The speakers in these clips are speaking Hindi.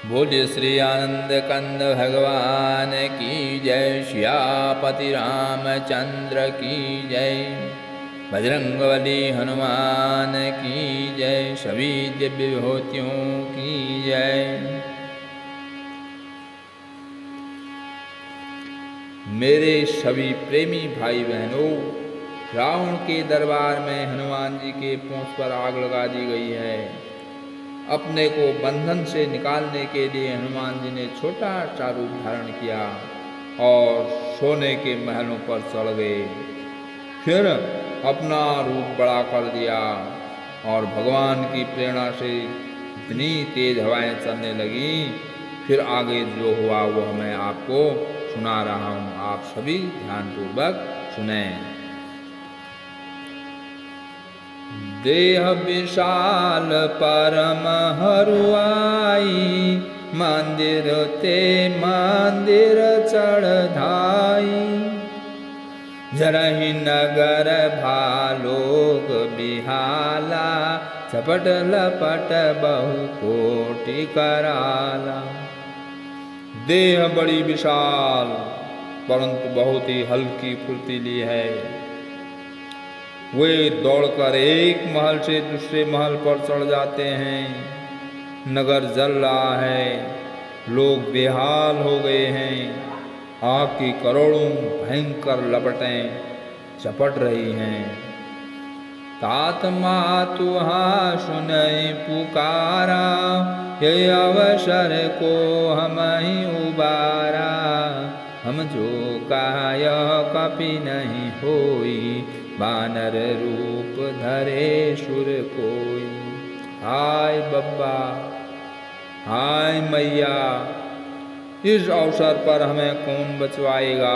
बोलिए श्री आनंद कंद भगवान की जय। श्यापति रामचंद्र की जय। बजरंगबली हनुमान की जय। सभी दिव्य विभूतियों की जय। मेरे सभी प्रेमी भाई बहनों, रावण के दरबार में हनुमान जी के पूंछ पर आग लगा दी गई है। अपने को बंधन से निकालने के लिए हनुमान जी ने छोटा सा रूप धारण किया और सोने के महलों पर चढ़ गए। फिर अपना रूप बड़ा कर दिया और भगवान की प्रेरणा से इतनी तेज हवाएं चलने लगी। फिर आगे जो हुआ वो मैं आपको सुना रहा हूँ, आप सभी ध्यानपूर्वक सुने। देह विशाल परम हरुआई, मंदिर ते मंदिर चढ़ाई। जरहि नगर भालोक बिहाला, चपट लपट बहु कोटि कराला। देह बड़ी विशाल परंतु बहुत ही हल्की फुर्तीली है। वे दौड़कर एक महल से दूसरे महल पर चढ़ जाते हैं। नगर जल रहा है, लोग बेहाल हो गए हैं। आग की करोड़ों भयंकर लपटें चपट रही हैं। तात मातु सुनई पुकारा, ये अवसर को हम ही उबारा। हम जो काय कपि नहीं होई, बानर रूप धरे सुर कोई। हाय बब्बा, हाय मैया, इस अवसर पर हमें कौन बचवाएगा।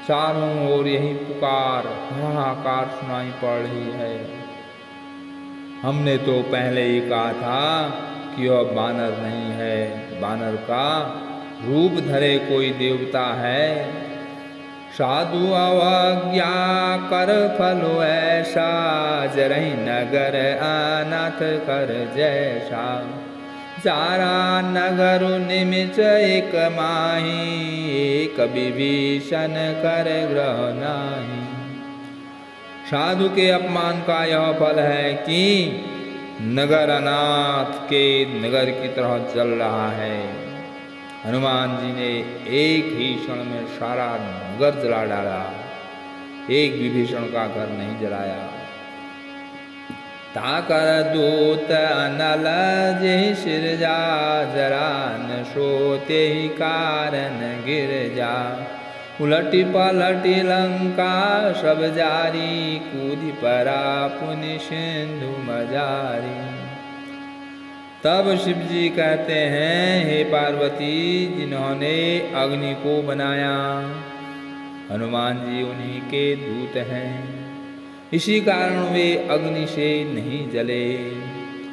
चारों ओर यही पुकार हाहाकार सुनाई पड़ रही है। हमने तो पहले ही कहा था कि वह बानर नहीं है, बानर का रूप धरे कोई देवता है। साधु अवज्ञा कर फलो ऐसा, जरहि नगर अनाथ कर जैसा। सारा नगर निमिष एक माही, एक विभीषण कर ग्रह नाही। साधु के अपमान का यह फल है कि नगर अनाथ के नगर की तरह जल रहा है। हनुमान जी ने एक ही क्षण में सारा नगर जला डाला, एक विभीषण का घर नहीं जलाया। ताकर दूत अनल जहि सिरजा, जरा न सोते ही कारण गिर जा। उलटी पलटी लंका सब जारी, कूदी परा पुनि सिंधु मजारी। तब शिव जी कहते हैं, हे पार्वती, जिन्होंने अग्नि को बनाया, हनुमान जी उन्हीं के दूत हैं। इसी कारण वे अग्नि से नहीं जले।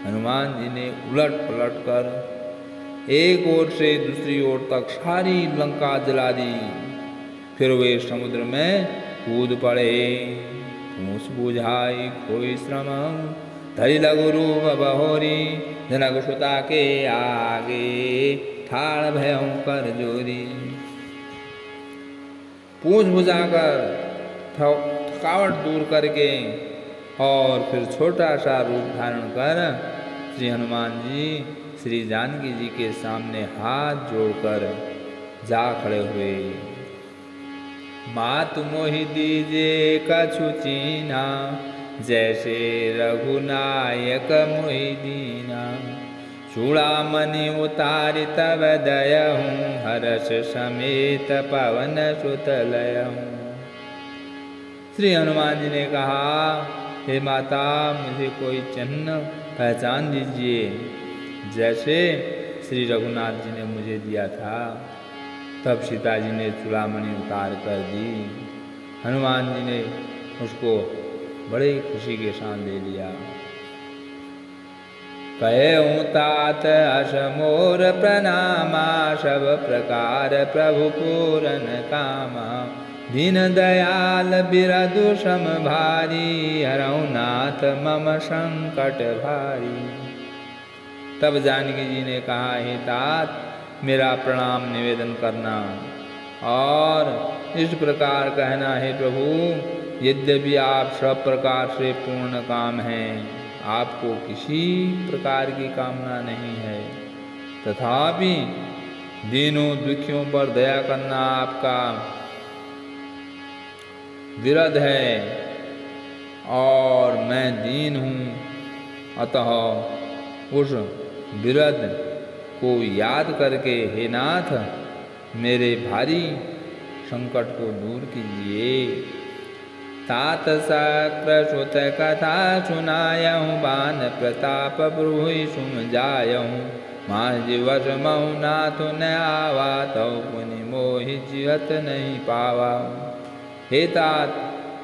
हनुमान जी ने उलट पलट कर एक ओर से दूसरी ओर तक सारी लंका जला दी। फिर वे समुद्र में कूद पड़े। पूछ बुझाई कोई श्रम, धरि लघु रूप बहोरी। जनक सुता के आगे, ठाड़ भयं कर जोरी। पूछ बुझाकर थकावट दूर करके और फिर छोटा सा रूप धारण कर श्री हनुमान जी श्री जानकी जी के सामने हाथ जोड़कर जा खड़े हुए। मातु मोहि दीजे कछु चीना, जैसे रघुनायक मोहि दीना। चूड़ामणि उतारि तब दयहूँ, हर्ष समेत पवन सुत लयहूँ। श्री हनुमान जी ने कहा, हे माता, मुझे कोई चिन्ह पहचान दीजिए, जैसे श्री रघुनाथ जी ने मुझे दिया था। तब सीता जी ने चूड़ामणि उतार कर दी। हनुमान जी ने उसको बड़े खुशी के साथ ले लिया। कहूँ तात अस मोर प्रणामा, सब प्रकार प्रभु पूरन कामा। दीन दयाल बिरदु सम भारी, हरऊ नाथ मम संकट भारी। तब जानकी जी ने कहा, हे तात, मेरा प्रणाम निवेदन करना और इस प्रकार कहना, हे प्रभु, यद्यपि आप सब प्रकार से पूर्ण काम हैं, आपको किसी प्रकार की कामना नहीं है, तथापि दीनों दुखियों पर दया करना आपका विरध है और मैं दीन हूँ, अतः उस विरध को याद करके हे नाथ मेरे भारी संकट को दूर कीजिए। तात सक्र सुत कथा सुनायहूँ, बान प्रताप ब्रूहि सुम जायहूँ, माझ वश महु नाथ न आवा, तव पुनि मोहि जियत नहीं पावा। हे तात,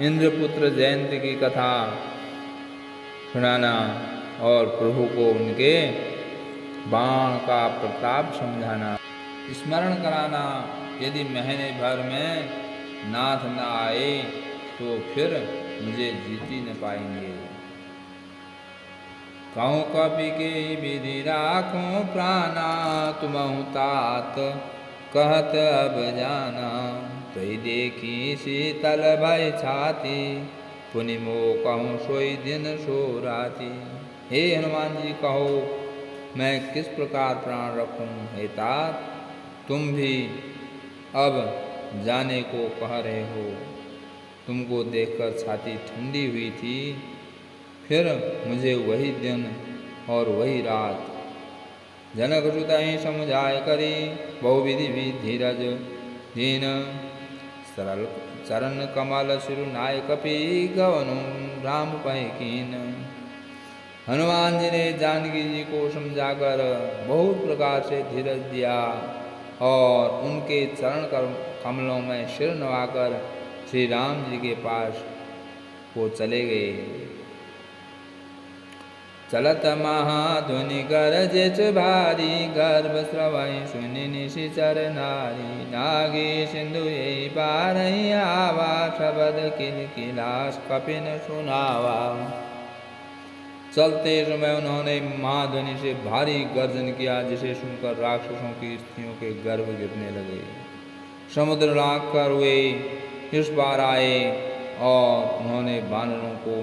इंद्रपुत्र जयंत की कथा सुनाना और प्रभु को उनके बाण का प्रताप समझाना, स्मरण कराना। यदि महीने भर में नाथ न आए तो फिर मुझे जीत ही न पाएंगे। कहूँ कपि के विधि राखूं प्राणा, तुमहु तात कहत अब जाना, तही देखी शीतल भय छाती, पुनि मोह कहूँ सोई दिन सो राती। हे हनुमान जी, कहो मैं किस प्रकार प्राण रखूं। हे तात, तुम भी अब जाने को कह रहे हो। तुमको देखकर छाती ठंडी हुई थी, फिर मुझे वही दिन और वही रात। जनक सुत ही समुझाय करी, बहुविधि भी धीरज दीन, सरल चरण कमल सिरु नाय कपि, गवनु राम पै कीन। हनुमान जी ने जानकी जी को समझाकर बहुत प्रकार से धीरज दिया और उनके चरण कमलों में सिर नवाकर श्री राम जी के पास वो चले गए। चलत महाध्वनि गरजेच भारी, गर्भ स्रवई सुनि निशिचर नारी, नागी सिंधु यही पारहि आवा, शबद किलकिलास कपिन सुनावा। चलते समय उन्होंने महाध्वनि से भारी गर्जन किया, जिसे सुनकर राक्षसों की स्त्रियों के गर्भ गिरने लगे। समुद्र लांघ कर वे इस पार आए और उन्होंने वानरों को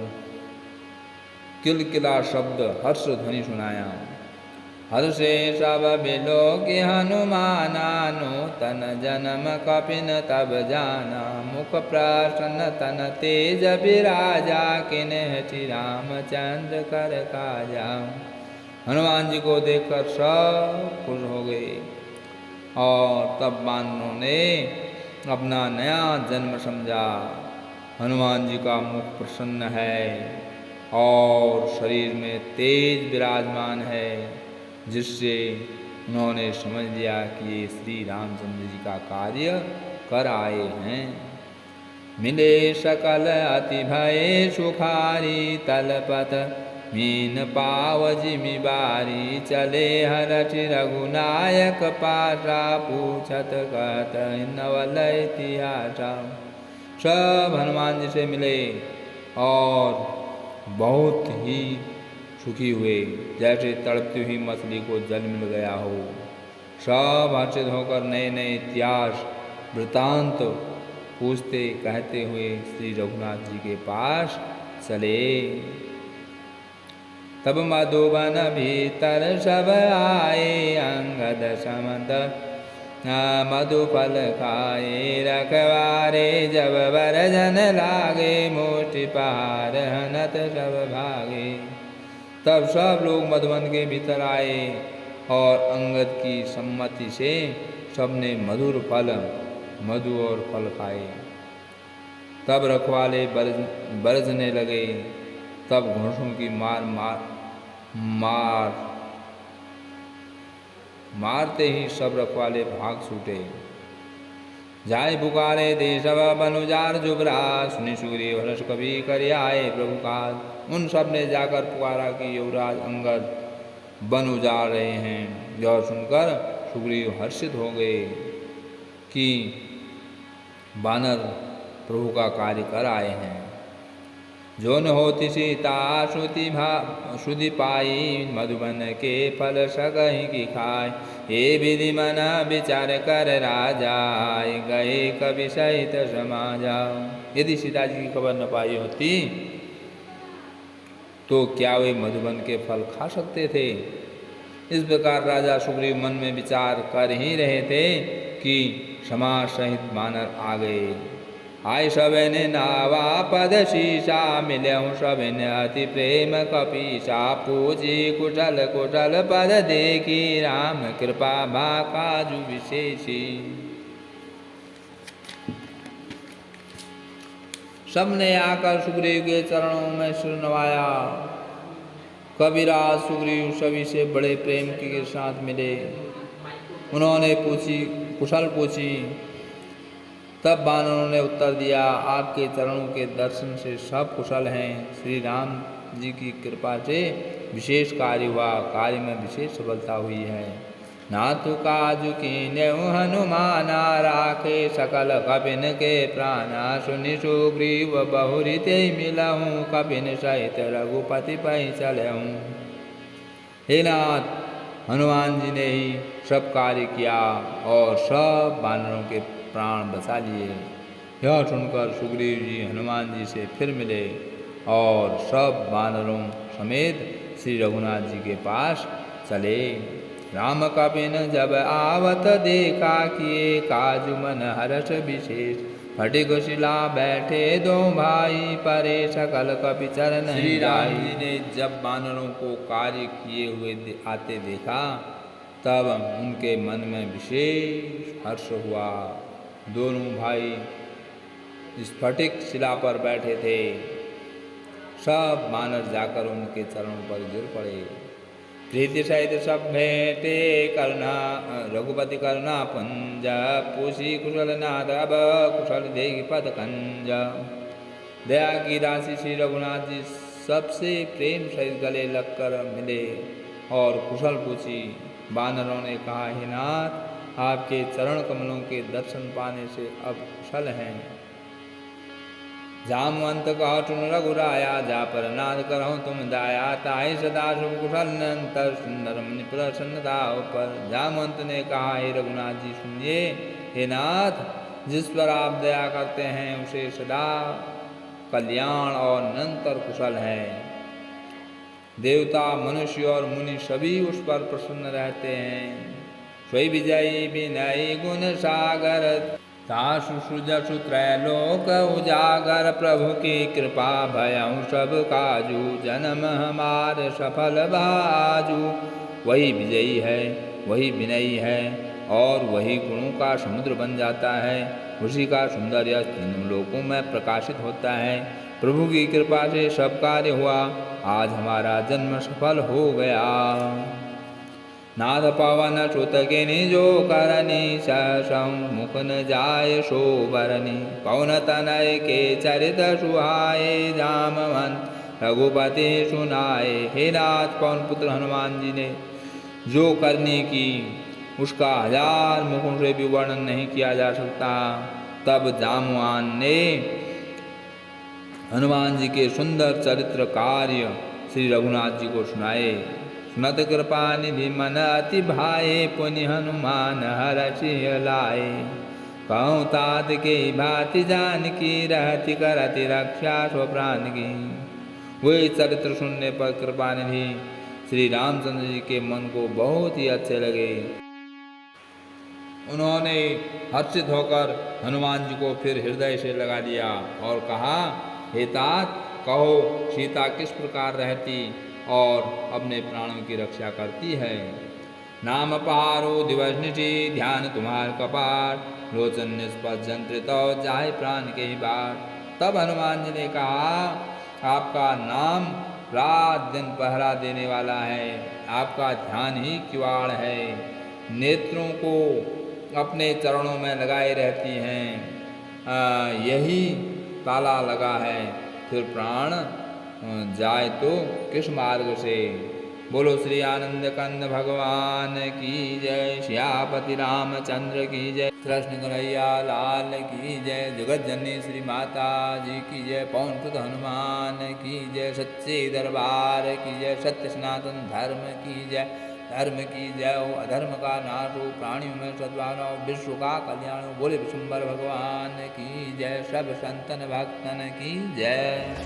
किलकिला शब्द हर्ष ध्वनि सुनाया। हर्षे सब बिलोकि हनुमाना, नूतन जन्म कपिन तब जाना, मुख प्रसन्न तन तेज विराजा, किन्हति रामचंद्र कर काजा। हनुमान जी को देखकर सब खुश हो गए और तब वानरों ने अपना नया जन्म समझा। हनुमान जी का मुख प्रसन्न है और शरीर में तेज विराजमान है, जिससे उन्होंने समझ लिया कि ये श्री रामचंद्र जी का कार्य कर आए हैं। मिले सकल अति भय सुखारी, तलपत मीन पाव जिमि बारी, चले हरठ रघुनायक पासा, पूछत कहत नवल इतिहासा। सब हनुमान जी से मिले और बहुत ही सुखी हुए, जैसे तड़पती हुई मछली को जल मिल गया हो। सब हर्षित होकर नए नए इतिहास वृतांत पूछते कहते हुए श्री रघुनाथ जी के पास चले। तब मधुबन भीतर सब आए, अंगद समद मधुफल खाए, रखवारे जब बरजन लागे, मोटी पहाड़ हनत सब भागे। तब सब लोग मधुबन के भीतर आए और अंगद की सम्मति से सबने मधुर फल, मधु और फल खाए। तब रखवाले बरजने लगे। तब घोड़ों की मारते ही सब रखवाले भाग छूटे। जाय पुकारे देशव बनुजार जुबरा, सुनि सुग्रीव हर्ष कवि कर आए प्रभु काज। उन सब ने जाकर पुकारा कि युवराज अंगद बन उजार रहे हैं। यह सुनकर सुग्रीव हर्षित हो गए कि वानर प्रभु का कार्य कर आए हैं। जो न होती सीता श्रुति पाई, मधुबन के फल सकहि की खाय। ये विधि मन विचार कर राजा, गए कवि सहित समाजा। यदि सीता जी की खबर न पाई होती तो क्या वे मधुबन के फल खा सकते थे। इस प्रकार राजा सुग्रीव मन में विचार कर ही रहे थे कि समाज सहित वानर आ गए। आय सबने नावा पद शीशा, मिलहु सबने अति प्रेम कपीसा। पूजी कुशल कुशल पद देखी, राम कृपा भा काजु विशेषी। सबने आकर सुग्रीव के चरणों में सिर नवाया। कविराज सुग्रीव सभी से बड़े प्रेम के साथ मिले। उन्होंने कुशल पूछी। तब वानरों ने उत्तर दिया, आपके चरणों के दर्शन से सब कुशल हैं। श्री राम जी की कृपा से विशेष कार्य हुआ, कार्य में विशेष सफलता हुई है। नाथु काजु कीन्यउ हनुमाना, राखे सकल कपिन के प्राणा। सुनि सुग्रीव बहुरीते मिलहूँ, कपिन सहित रघुपति पै चलहूँ। हे नाथ, हनुमान जी ने ही सब कार्य किया और सब वानरों के प्राण बचा लिए। यह सुनकर सुग्रीव जी हनुमान जी से फिर मिले और सब वानरों समेत श्री रघुनाथ जी के पास चले। राम कपिन जब आवत देखा, किए काजु मन हर्ष विशेष। फटिक शिला बैठे दो भाई, परे सकल कपि चरण श्री राम जी ने जब वानरों को कार्य किए हुए आते देखा, तब उनके मन में विशेष हर्ष हुआ। दोनों भाई स्फटिक शिला पर बैठे थे। सब वानर जाकर उनके चरणों पर गिर पड़े। प्रीति सहित सब भेंटे करना, रघुपति करना पुंज। पूछी कुशल नाथ अब, कुशल देहि पद कंज। दया की राशि श्री रघुनाथ जी सबसे प्रेम सहित गले लगकर मिले और कुशल पूछी। वानरों ने कहा, हे नाथ, आपके चरण कमलों के दर्शन पाने से अब कुशल हैं। जामवंत कहो सुन रघुराया, जा पर नाथ करहु तुम दाया। ताहि सदा शुभ कुशल निरंतर, सुंदर मुनि प्रसन्नता पर। जामवंत ने कहा, हे रघुनाथ जी सुनिए। हे नाथ, जिस पर आप दया करते हैं उसे सदा कल्याण और निरंतर कुशल है। देवता, मनुष्य और मुनि सभी उस पर प्रसन्न रहते हैं। स्वयं विजयी विनयी गुण सागर, तासु सुजसु त्रैलोक उजागर। प्रभु की कृपा भयउ सब काजू, जन्म हमार सफल बाजू। वही विजयी है, वही विनयी है और वही गुणों का समुद्र बन जाता है। उसी का सौंदर्य तीनों लोकों में प्रकाशित होता है। प्रभु की कृपा से सब कार्य हुआ। आज हमारा जन्म सफल हो गया। नाथ पवन सुत किनि जो करनी, सहसं मुख न जाय शोभरनी। पवन तनय के चरित सुहाए, जामवंत रघुपति सुनाए। हे नाथ, पवन पुत्र हनुमान जी ने जो करनी की उसका हजार मुखों से भी वर्णन नहीं किया जा सकता। तब जामवान ने हनुमान जी के सुंदर चरित्र कार्य श्री रघुनाथ जी को सुनाए। सुनत कृपा निधि मन अति भाए, पुनि हनुमान हरषि लाए। कहूँ तात के भांति जानकी, रहति करति रक्षा स्व प्राण की। वही चरित्र सुनने पर कृपा निधि श्री रामचंद्र जी के मन को बहुत ही अच्छे लगे। उन्होंने हर्षित होकर हनुमान जी को फिर हृदय से लगा लिया और कहा, हे तात, कहो सीता किस प्रकार रहती और अपने प्राणों की रक्षा करती है। नाम पहारो दिवस निशि, ध्यान तुम्हार कपाट। लोचन निष्पत जंत्रित जाए प्राण के ही बाट। तब हनुमान जी ने कहा, आपका नाम रात दिन पहरा देने वाला है। आपका ध्यान ही किवाड़ है। नेत्रों को अपने चरणों में लगाए रहती हैं। यही ताला लगा है। फिर प्राण जाए तो किस मार्ग से। बोलो श्री आनंद कंद भगवान की जय। श्यापति रामचंद्र की जय। कृष्ण कन्हैया लाल की जय। जगत जननी श्री माता जी की जय। पवन सुत हनुमान की जय। सच्चे दरबार की जय। सत्य सनातन धर्म की जय। धर्म की जय हो, अधर्म का नाश हो, प्राणियों में सद्भावना हो, विश्व का कल्याण हो। बोले विशंबर भगवान की जय। सब संतन भक्तन की जय।